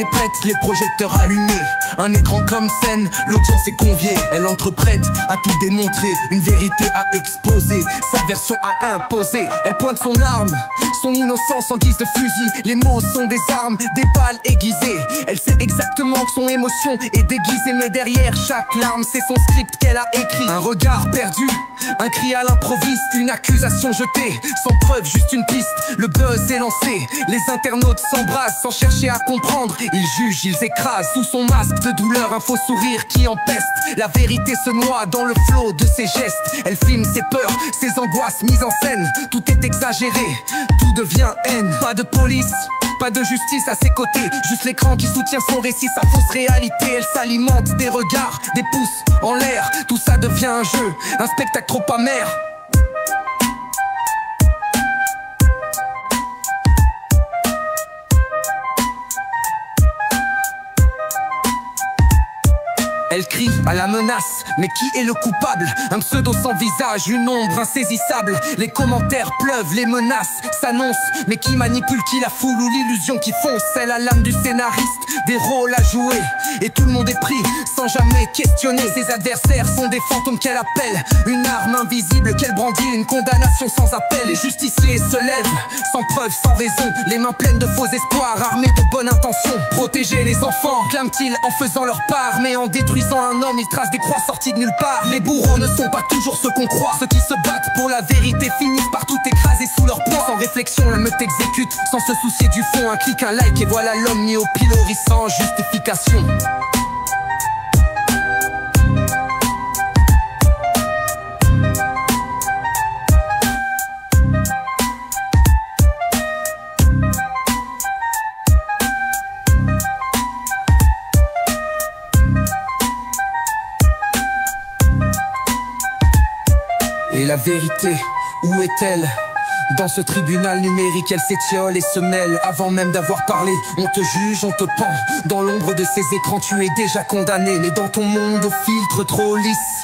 est prête, les projecteurs allumés, un écran comme scène, l'audience est conviée. Elle entre prête à tout démontrer, une vérité à exposer, sa version à imposer. Elle pointe son arme, son innocence en guise de fusil. Les mots sont des armes, des balles aiguisées. Elle sait exactement que son émotion est déguisée, mais derrière chaque larme, c'est son script qu'elle a écrit. Un regard perdu, un cri à l'improviste, une accusation jetée, sans preuve, juste une piste. Le buzz est lancé, les internautes s'embrassent sans chercher à comprendre. Ils jugent, ils écrasent sous son masque de douleur un faux sourire qui empeste. La vérité se noie dans le flot de ses gestes. Elle filme ses peurs, ses angoisses mises en scène. Tout est exagéré, tout devient haine. Pas de police, pas de justice à ses côtés, juste l'écran qui soutient son récit, sa fausse réalité. Elle s'alimente des regards, des pouces en l'air. Tout ça devient un jeu, un spectacle trop amer. Elle crie à la menace, mais qui est le coupable? Un pseudo sans visage, une ombre insaisissable. Les commentaires pleuvent, les menaces s'annoncent, mais qui manipule, qui la foule ou l'illusion qui fonce? Elle a l'âme du scénariste, des rôles à jouer, et tout le monde est pris sans jamais questionner. Ses adversaires sont des fantômes qu'elle appelle, une arme invisible qu'elle brandit, une condamnation sans appel. Les justiciers se lèvent, sans preuve, sans raison, les mains pleines de faux espoirs, armés de bonnes intentions. Protéger les enfants, clament-ils en faisant leur part, mais en détruisant un homme, ils tracent des croix sorties de nulle part. Les bourreaux ne sont pas toujours ceux qu'on croit. Ceux qui se battent pour la vérité finissent par tout écraser sous leur poids. Sans réflexion, la meute exécute, sans se soucier du fond. Un clic, un like et voilà l'homme mis au pilori sans justification. Et la vérité, où est-elle? Dans ce tribunal numérique, elle s'étiole et se mêle. Avant même d'avoir parlé, on te juge, on te pend. Dans l'ombre de ces écrans, tu es déjà condamné. Mais dans ton monde au filtre trop lisse,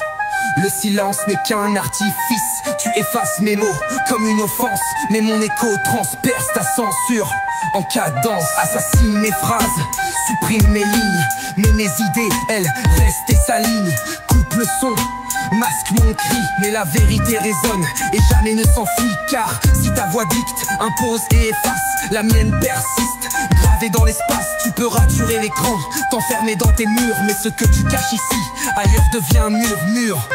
le silence n'est qu'un artifice. Tu effaces mes mots comme une offense, mais mon écho transperce ta censure. En cadence, assassine mes phrases, supprime mes lignes. Mais mes idées, elles, restent et s'alignent. Coupe le son, masque mon cri, mais la vérité résonne et jamais ne s'enfuit. Car si ta voix dicte, impose et efface, la mienne persiste, gravée dans l'espace. Tu peux raturer l'écran, t'enfermer dans tes murs, mais ce que tu caches ici, ailleurs devient mur.